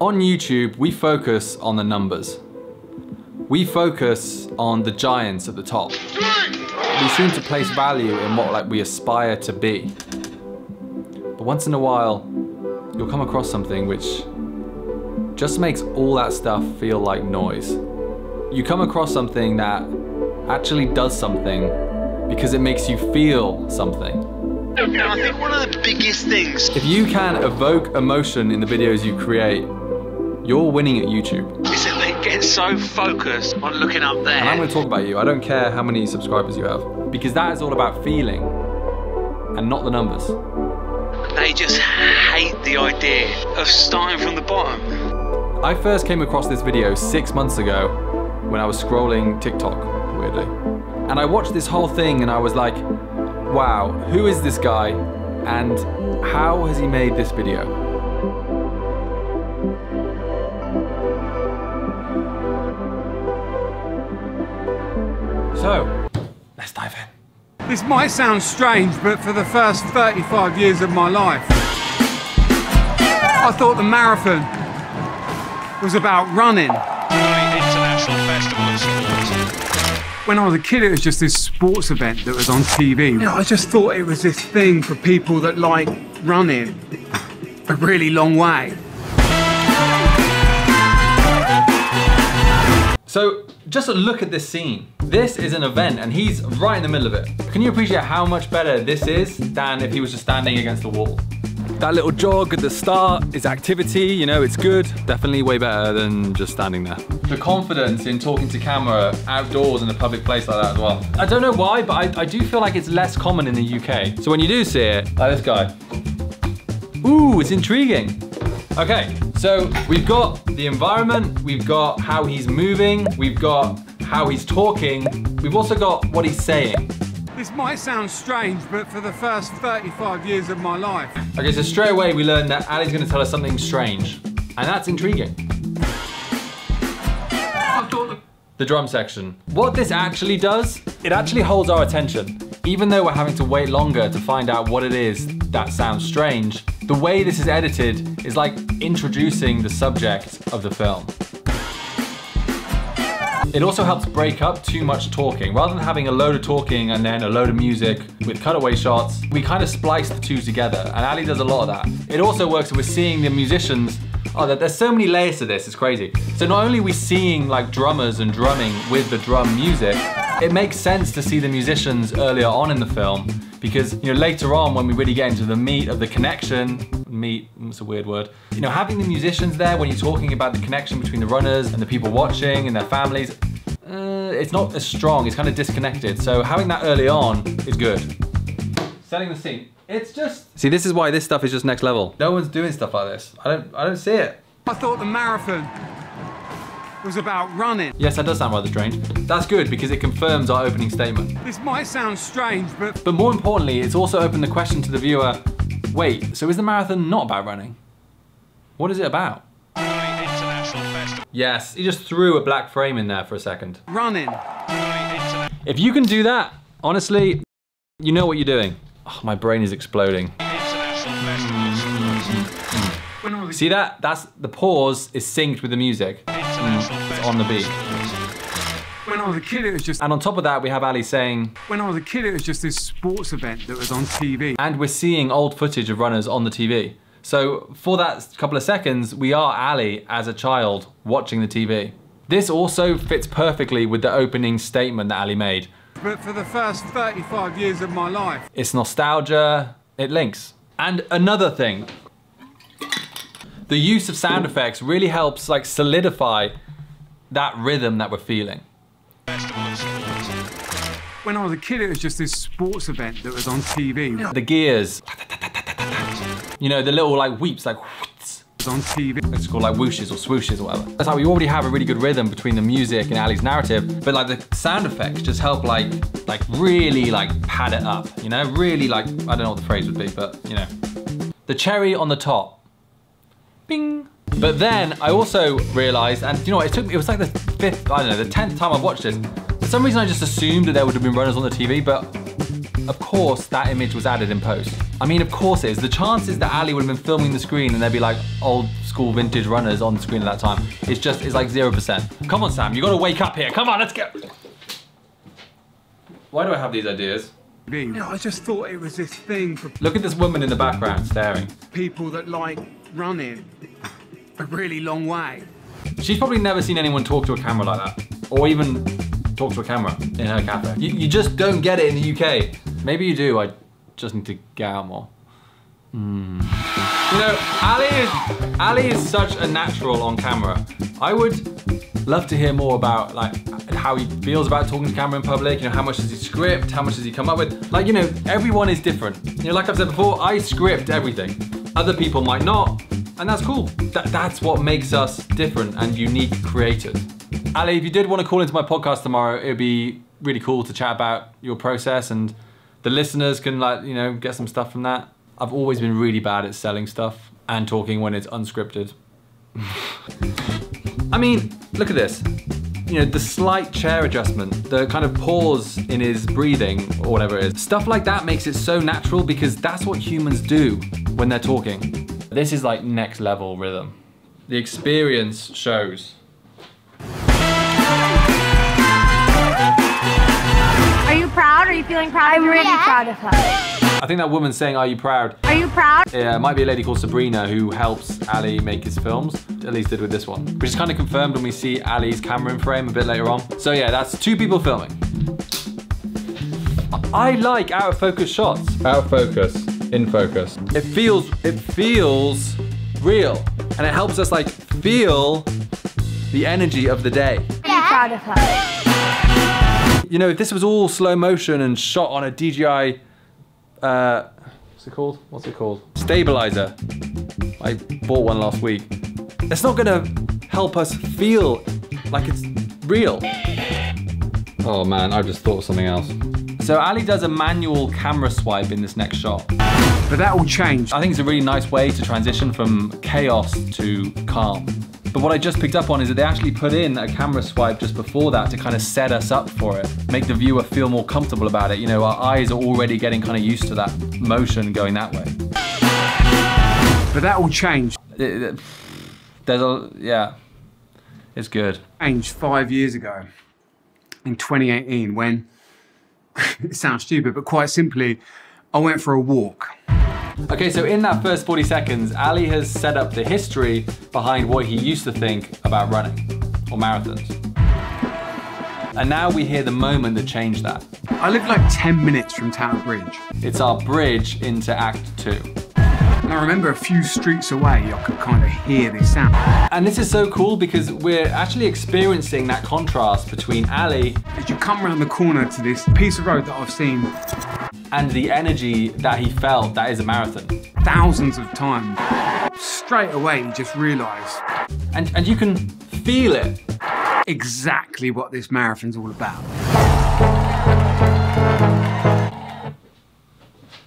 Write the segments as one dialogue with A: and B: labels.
A: On YouTube, we focus on the numbers. We focus on the giants at the top. We seem to place value in what we aspire to be. But once in a while, you'll come across something which just makes all that stuff feel like noise. You come across something that actually does something because it makes you feel something.
B: And I think one of the biggest things,
A: if you can evoke emotion in the videos you create, you're winning at YouTube.
B: is that they get so focused on looking up there.
A: And I'm going to talk about you. I don't care how many subscribers you have, because that is all about feeling and not the numbers.
B: They just hate the idea of starting from the bottom.
A: I first came across this video 6 months ago when I was scrolling TikTok, weirdly. And I watched this whole thing and I was like, wow, who is this guy and how has he made this video? So, let's dive in.
C: This might sound strange, but for the first 35 years of my life, I thought the marathon was about running.
B: International Festival of Sports.
C: When I was a kid, it was just this sports event that was on TV. You know, I just thought it was this thing for people that like running a really long way.
A: So, just look at this scene. This is an event and he's right in the middle of it. Can you appreciate how much better this is than if he was just standing against the wall? That little jog at the start is activity, you know, it's good. Definitely way better than just standing there. The confidence in talking to camera outdoors in a public place like that as well. I don't know why, but I do feel like it's less common in the UK. So when you do see it, like this guy. Ooh, it's intriguing. Okay, so we've got the environment, we've got how he's moving, we've got how he's talking, we've also got what he's saying.
C: This might sound strange, but for the first 35 years of my life.
A: Okay, so straight away we learned that Ali's gonna tell us something strange, and that's intriguing. The drum section. What this actually does, it actually holds our attention. Even though we're having to wait longer to find out what it is that sounds strange, the way this is edited is like introducing the subject of the film. It also helps break up too much talking. Rather than having a load of talking and then a load of music with cutaway shots, we kind of splice the two together, and Ali does a lot of that. It also works if we're seeing the musicians. Oh, there's so many layers to this, it's crazy. So not only are we seeing like drummers and drumming with the drum music, it makes sense to see the musicians earlier on in the film, because you know later on when we really get into the meat of the connection, it's a weird word, you know, having the musicians there when you're talking about the connection between the runners and the people watching and their families, it's not as strong, it's kind of disconnected. So having that early on is good. Setting the scene. It's just, see, this is why this stuff is just next level. No one's doing stuff like this. I don't see it.
C: I thought the marathon was about running.
A: Yes, that does sound rather strange. That's good because it confirms our opening statement.
C: This might sound strange, but
A: more importantly, it's also opened the question to the viewer, wait, so is the marathon not about running? What is it about?
B: International Festival.
A: Yes, he just threw a black frame in there for a second.
C: running.
A: If you can do that, honestly, you know what you're doing. Oh, my brain is exploding.
B: International Festival.
A: See that? That's the pause is synced with the music. It's on the beat.
C: When I was a kid, it was just.
A: And on top of that, we have Ali saying.
C: When I was a kid, it was just this sports event that was on TV.
A: And we're seeing old footage of runners on the TV. So for that couple of seconds, we are Ali as a child watching the TV. This also fits perfectly with the opening statement that Ali made.
C: But for the first 35 years of my life.
A: It's nostalgia, it links. And another thing, the use of sound effects really helps like solidify that rhythm that we're feeling.
C: When I was a kid, it was just this sports event that was on TV.
A: The gears, you know, the little like weeps, like
C: It was on TV.
A: it's called like whooshes or swooshes or whatever. That's how we already have a really good rhythm between the music and Ali's narrative, but like the sound effects just help like really like pad it up, you know? Really like, I don't know what the phrase would be, but you know. The cherry on the top. Bing. But then I also realized, and you know what, it was like the 10th time I've watched this. For some reason I just assumed that there would have been runners on the TV, but of course that image was added in post. I mean, of course it is. The chances that Ali would have been filming the screen and there'd be like old school vintage runners on the screen at that time, it's like 0%. Come on, Sam, you gotta wake up here. Come on, let's go. Why do I have these ideas?
C: I just thought it was this thing for
A: Look at this woman in the background staring.
C: people that like running a really long way.
A: She's probably never seen anyone talk to a camera like that, or even talk to a camera in her cafe. You just don't get it in the UK. Maybe you do, I just need to get out more. You know, Ali is such a natural on camera. I would love to hear more about like how he feels about talking to camera in public, you know, how much does he script, how much does he come up with? Like, you know, everyone is different. You know, like I've said before, I script everything. Other people might not, and that's cool. That's what makes us different and unique creators. Ali, if you did want to call into my podcast tomorrow, it'd be really cool to chat about your process, and the listeners can, like, you know, get some stuff from that. I've always been really bad at selling stuff and talking when it's unscripted. I mean, look at this. You know, the slight chair adjustment, the kind of pause in his breathing or whatever it is. Stuff like that makes it so natural because that's what humans do when they're talking. This is like next level rhythm. The experience shows.
D: Are you proud? Are you feeling proud? I'm really proud of her.
A: I think that woman's saying, are you proud?
D: Are you proud?
A: Yeah, it might be a lady called Sabrina who helps Ali make his films, at least did with this one. Which is kind of confirmed when we see Ali's camera in frame a bit later on. So yeah, that's 2 people filming. I like out of focus shots. Out of focus, in focus. It feels real. And it helps us like feel the energy of the day.
D: I'm proud of her.
A: You know, if this was all slow motion and shot on a DJI, what's it called? Stabilizer. I bought one last week. It's not gonna help us feel like it's real. Oh man, I just thought of something else. So Ali does a manual camera swipe in this next shot.
C: But that will change.
A: I think it's a really nice way to transition from chaos to calm. But what I just picked up on is that they actually put in a camera swipe just before that to kind of set us up for it, make the viewer feel more comfortable about it. You know, our eyes are already getting kind of used to that motion going that way.
C: But that will change.
A: Yeah, it's good.
C: Changed 5 years ago, in 2018, when, it sounds stupid, but quite simply, I went for a walk.
A: Okay, so in that first 40 seconds, Ali has set up the history behind what he used to think about running, or marathons. And now we hear the moment that changed that.
C: I live like 10 minutes from Tower Bridge.
A: It's our bridge into Act 2.
C: And I remember a few streets away, I could kind of hear this sound.
A: And this is so cool because we're actually experiencing that contrast between Ali
C: As you come around the corner to this piece of road that I've seen
A: and the energy that he felt that is a marathon.
C: thousands of times, straight away you just realise
A: And you can feel it.
C: exactly what this marathon's all about.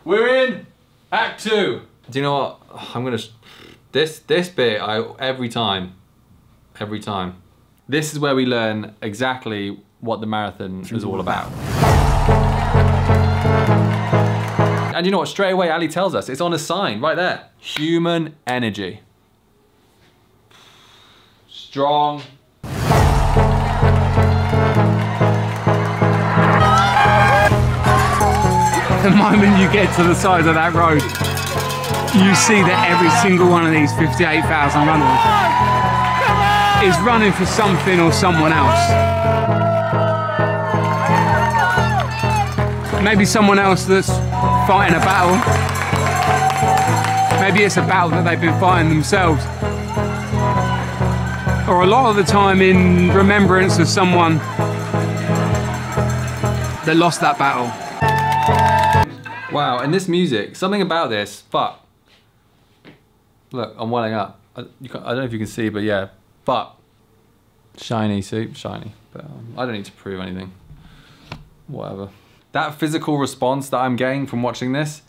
A: We're in Act 2. Do you know what? I'm gonna, this bit, every time. This is where we learn exactly what the marathon is all about. And you know what, straight away Ali tells us, it's on a sign right there. Human energy. Strong.
C: The moment you get to the side of that road, you see that every single one of these 58,000 runners is running for something or someone else. Maybe someone else that's fighting a battle. Maybe it's a battle that they've been fighting themselves. Or a lot of the time in remembrance of someone that lost that battle.
A: Wow, and this music, something about this, fuck. Look, I'm welling up. I don't know if you can see, but yeah, fuck. Shiny, see? Shiny. But I don't need to prove anything. Whatever. That physical response that I'm getting from watching this,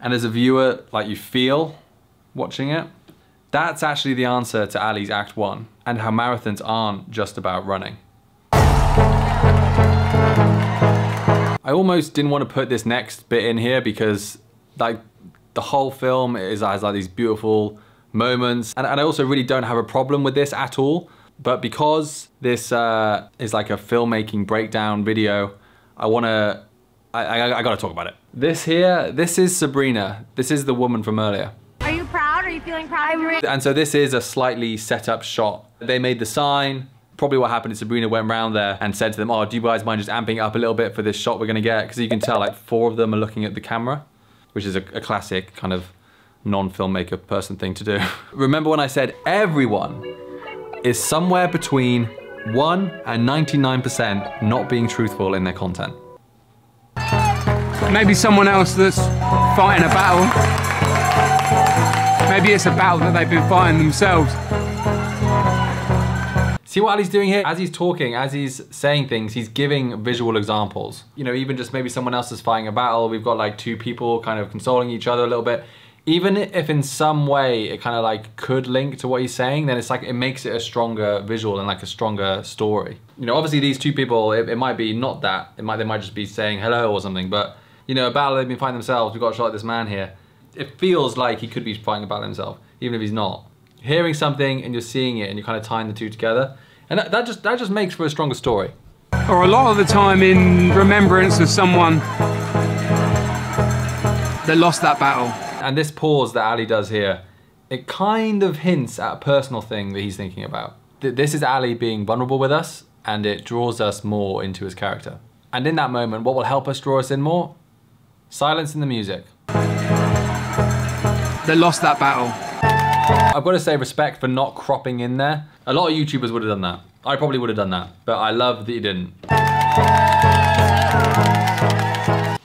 A: and as a viewer, like you feel watching it, that's actually the answer to Ali's Act 1, and how marathons aren't just about running. I almost didn't want to put this next bit in here because like the whole film has like these beautiful moments, and I also really don't have a problem with this at all. But because this is like a filmmaking breakdown video, I gotta talk about it. This is Sabrina. This is the woman from earlier.
D: Are you proud? Are you feeling proud?
A: And so this is a slightly set up shot. They made the sign. Probably what happened is Sabrina went around there and said to them, oh, do you guys mind just amping up a little bit for this shot we're gonna get? Because you can tell like 4 of them are looking at the camera, which is a classic kind of non-filmmaker person thing to do. Remember when I said everyone is somewhere between 1 and 99% not being truthful in their content.
C: Maybe someone else that's fighting a battle. Maybe it's a battle that they've been fighting themselves.
A: See what Ali's doing here? As he's talking, as he's saying things, he's giving visual examples. You know, even just maybe someone else is fighting a battle, we've got like 2 people kind of consoling each other a little bit. Even if in some way it kind of like could link to what he's saying, then it's like, it makes it a stronger visual and like a stronger story. You know, obviously these 2 people, it might be not that. They might just be saying hello or something, but you know, a battle they've been fighting themselves. We've got a shot of this man here. It feels like he could be fighting a battle himself, even if he's not. Hearing something and you're seeing it and you're kind of tying the 2 together, and that just makes for a stronger story.
C: Or a lot of the time in remembrance of someone that lost that battle.
A: And this pause that Ali does here, it kind of hints at a personal thing that he's thinking about. This is Ali being vulnerable with us, and it draws us more into his character. And in that moment, what will help us draw us in more? Silence in the music.
C: That lost that battle.
A: I've got to say respect for not cropping in there. A lot of YouTubers would have done that. I probably would have done that, but I love that you didn't.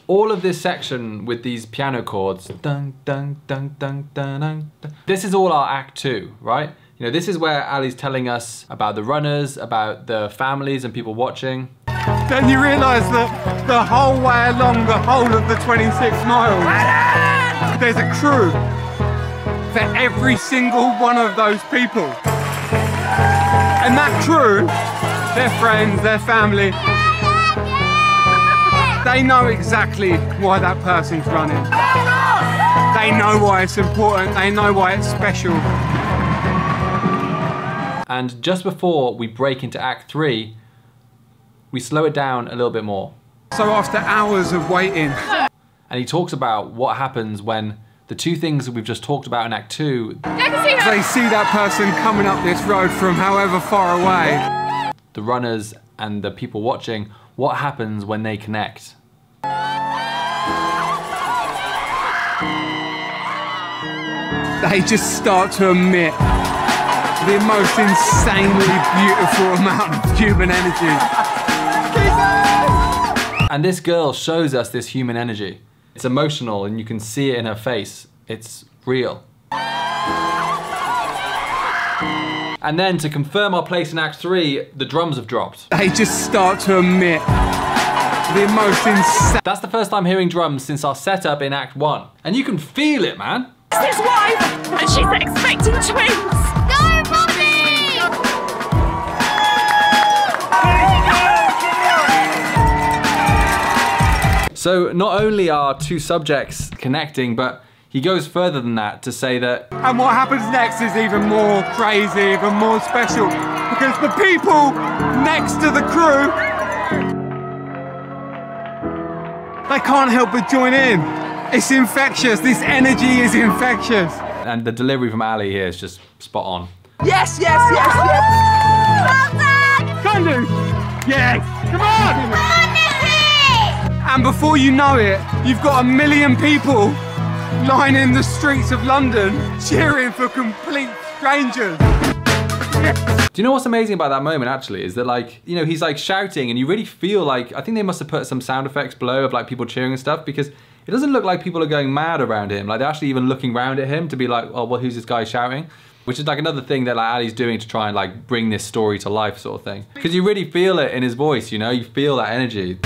A: All of this section with these piano chords, dun, dun, dun, dun, dun, dun, dun. This is all our act 2, right? You know, this is where Ali's telling us about the runners, about the families and people watching.
C: Then you realise that the whole way along the whole of the 26 miles, there's a crew for every single one of those people. And that crew, their friends, their family, they know exactly why that person's running. They know why it's important, they know why it's special.
A: And just before we break into Act 3, we slow it down a little bit more.
C: So after hours of waiting.
A: And he talks about what happens when the 2 things that we've just talked about in Act 2.
C: They see that person coming up this road from however far away.
A: The runners and the people watching, what happens when they connect?
C: They just start to emit the most insanely beautiful amount of human energy.
A: And this girl shows us this human energy. It's emotional and you can see it in her face. It's real. And then to confirm our place in Act 3, the drums have dropped.
C: They just start to emit the most insane.
A: That's the first time hearing drums since our setup in Act 1. And you can feel it, man.
E: It's his wife, and she's expecting twins.
D: Go, Bobby!
A: So not only are 2 subjects connecting, but he goes further than that to say that...
C: And what happens next is even more crazy, even more special, because the people next to the crew, they can't help but join in. It's infectious, this energy is infectious.
A: And the delivery from Ali here is just spot on.
E: Yes, yes, yes, yes.
D: Well done!
C: Can do. Yes, come on!
D: Come on, Nicky!
C: And before you know it, you've got 1 million people lining the streets of London cheering for complete strangers.
A: Do you know what's amazing about that moment actually is that, like, you know, he's like shouting and you really feel like, I think they must have put some sound effects below of like people cheering and stuff, because it doesn't look like people are going mad around him. Like they're actually even looking around at him to be like, oh, well, who's this guy shouting? Which is like another thing that like Ali's doing to try and like bring this story to life sort of thing. Because you really feel it in his voice, you know, you feel that energy.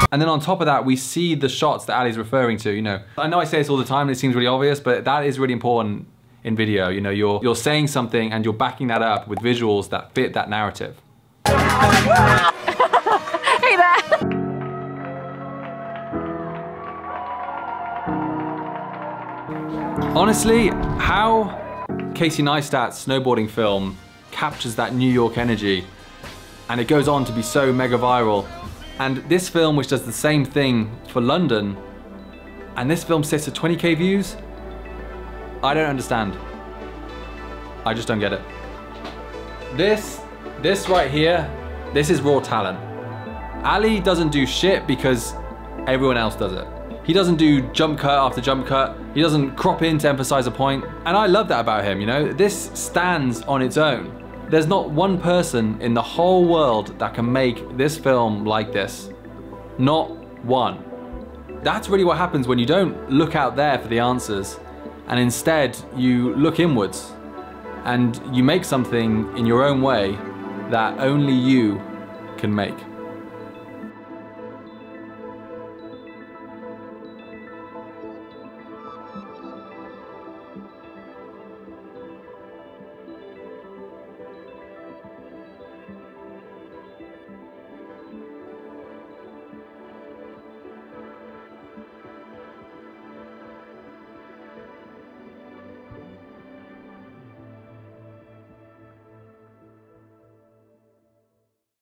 A: And then on top of that, we see the shots that Ali's referring to, you know. I know I say this all the time and it seems really obvious, but that is really important in video. You know, you're saying something and you're backing that up with visuals that fit that narrative.
E: Hey there.
A: Honestly, how Casey Neistat's snowboarding film captures that New York energy, and it goes on to be so mega viral. And this film, which does the same thing for London, and this film sits at 20K views, I don't understand. I just don't get it. This right here, this is raw talent. Ali doesn't do shit because everyone else does it. He doesn't do jump cut after jump cut. He doesn't crop in to emphasize a point. And I love that about him, you know? This stands on its own. There's not one person in the whole world that can make this film like this. Not one. That's really what happens when you don't look out there for the answers, and instead you look inwards and you make something in your own way that only you can make.